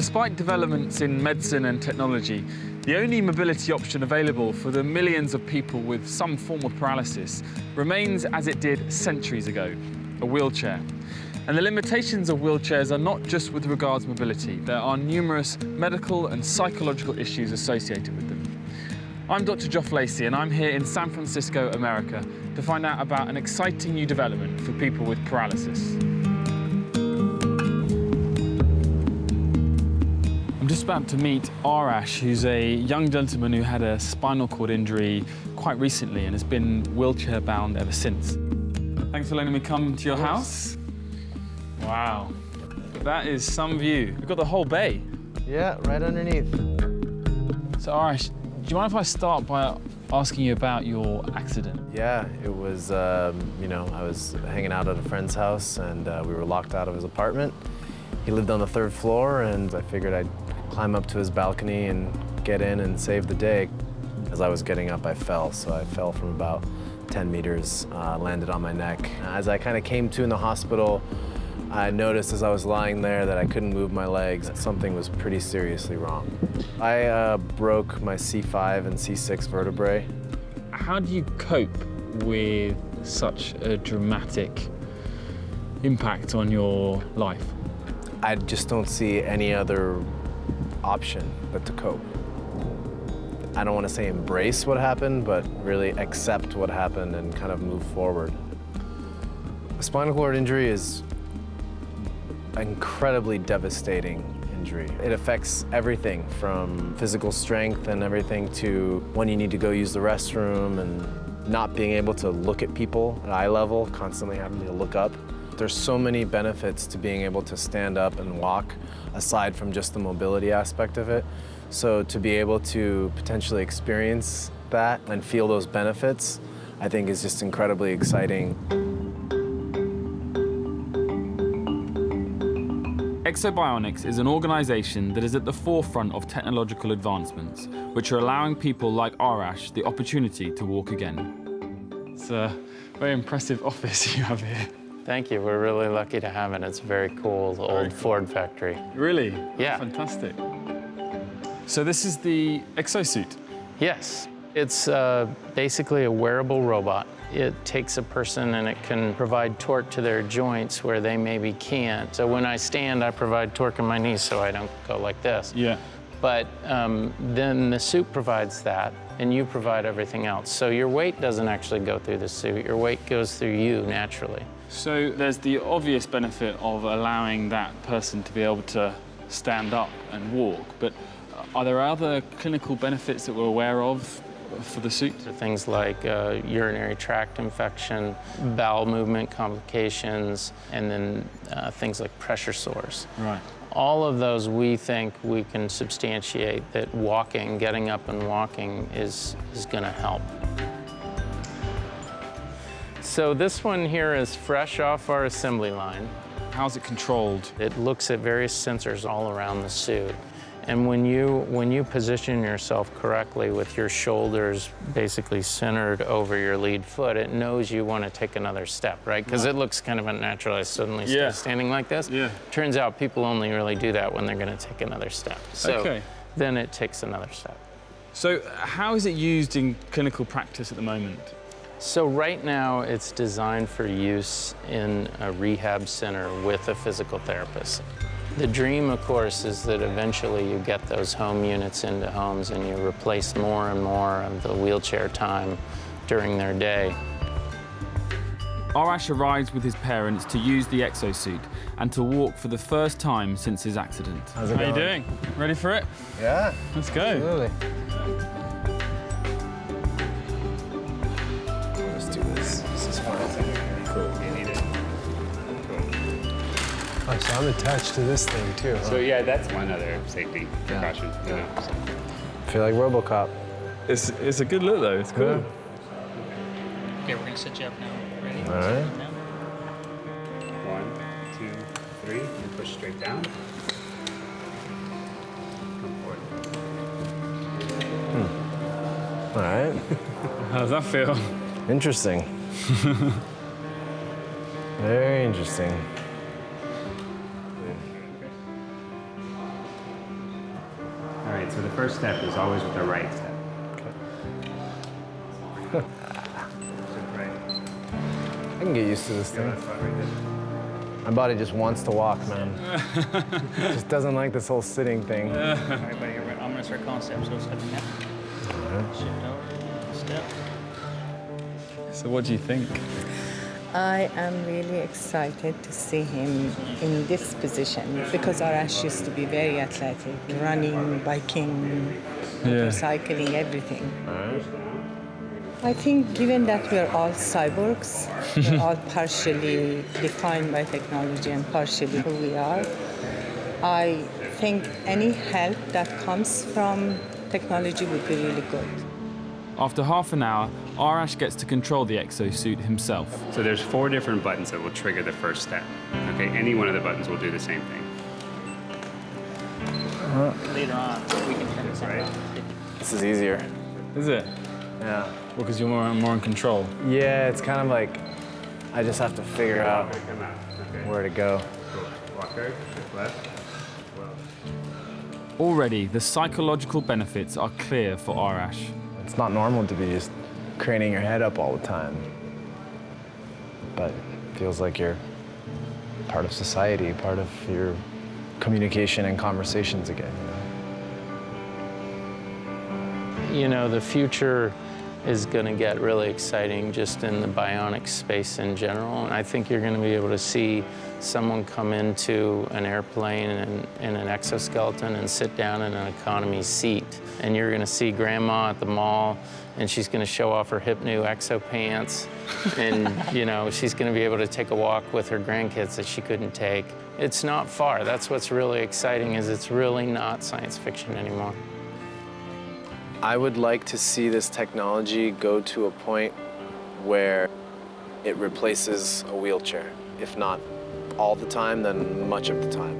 Despite developments in medicine and technology, the only mobility option available for the millions of people with some form of paralysis remains as it did centuries ago, a wheelchair. And the limitations of wheelchairs are not just with regards to mobility. There are numerous medical and psychological issues associated with them. I'm Dr. Geoff Lacey, and I'm here in San Francisco, America, to find out about an exciting new development for people with paralysis. I'm just about to meet Arash, who's a young gentleman who had a spinal cord injury quite recently and has been wheelchair-bound ever since. Thanks for letting me come to your house. Wow, that is some view. We've got the whole bay. Yeah, right underneath. So Arash, do you mind if I start by asking you about your accident? Yeah, it was, I was hanging out at a friend's house and we were locked out of his apartment. He lived on the 3rd floor and I figured I'd climb up to his balcony and get in and save the day. As I was getting up, I fell. So I fell from about 10 meters, landed on my neck. As I kind of came to in the hospital, I noticed as I was lying there that I couldn't move my legs, that something was pretty seriously wrong. I broke my C5 and C6 vertebrae. How do you cope with such a dramatic impact on your life? I just don't see any other option but to cope. I don't want to say embrace what happened, but really accept what happened and kind of move forward. A spinal cord injury is an incredibly devastating injury. It affects everything from physical strength and everything to when you need to go use the restroom and not being able to look at people at eye level, constantly having to look up. There's so many benefits to being able to stand up and walk, aside from just the mobility aspect of it. So to be able to potentially experience that and feel those benefits, I think is just incredibly exciting. Exobionics is an organization that is at the forefront of technological advancements, which are allowing people like Arash the opportunity to walk again. It's a very impressive office you have here. Thank you. We're really lucky to have it. It's a very cool old Ford factory. Really? Yeah. Fantastic. So this is the exosuit? Yes. It's basically a wearable robot. It takes a person and it can provide torque to their joints where they maybe can't. So when I stand, I provide torque in my knees so I don't go like this. Yeah. But then the suit provides that, and you provide everything else. So your weight doesn't actually go through the suit. Your weight goes through you naturally. So there's the obvious benefit of allowing that person to be able to stand up and walk, but are there other clinical benefits that we're aware of for the suit? So things like urinary tract infection, bowel movement complications, and then things like pressure sores. Right. All of those, we think we can substantiate that walking, getting up and walking is going to help. So this one here is fresh off our assembly line. How's it controlled? It looks at various sensors all around the suit. And when you position yourself correctly with your shoulders basically centered over your lead foot, it knows you want to take another step, right? Because it looks kind of unnatural. I suddenly start standing like this. Yeah. Turns out people only really do that when they're going to take another step. So then it takes another step. So how is it used in clinical practice at the moment? So right now it's designed for use in a rehab center with a physical therapist. The dream, of course, is that eventually you get those home units into homes and you replace more and more of the wheelchair time during their day. Arash arrives with his parents to use the exosuit and to walk for the first time since his accident. How's it going? How are you doing? Ready for it? Yeah. Let's go. Absolutely. Let's do this. This is fun. Cool. You need it. Oh, so I'm attached to this thing too, huh? So yeah, that's one other safety precaution. You know, so. I feel like RoboCop. It's a good look though. It's cool. Okay, we're gonna set you up now. Ready? All right. Now. 1, 2, 3, and push straight down. Come forward. All right. How does that feel? Interesting. Very interesting. right. So the first step is always with the right step. Okay. Right. I can get used to this Feel thing. that spot right there. My body just wants to walk, man. Just doesn't like this whole sitting thing. All right, buddy, I'm gonna start calling steps. So step now. Shift over, step. So what do you think? I am really excited to see him in this position because Arash used to be very athletic, running, biking, motorcycling, everything. I think given that we are all cyborgs, we're all partially defined by technology and partially who we are, I think any help that comes from technology would be really good. After half an hour, Arash gets to control the exosuit himself. So there's 4 different buttons that will trigger the first step. Okay, any one of the buttons will do the same thing. Later on, we can turn this Right. around. This is easier. Is it? Yeah. Well, because you're more in control. Yeah, it's kind of like I just have to figure out Come out. Okay. where to go. Cool. Walk hard, left. Already, the psychological benefits are clear for Arash. It's not normal to be just craning your head up all the time. But it feels like you're part of society, part of your communication and conversations again. You know, the future is going to get really exciting just in the bionic space in general. And I think you're going to be able to see someone come into an airplane in an exoskeleton and sit down in an economy seat. And you're going to see grandma at the mall, and she's going to show off her hip new exo pants. And, you know, she's going to be able to take a walk with her grandkids that she couldn't take. It's not far. That's what's really exciting, is it's really not science fiction anymore. I would like to see this technology go to a point where it replaces a wheelchair. If not all the time, then much of the time.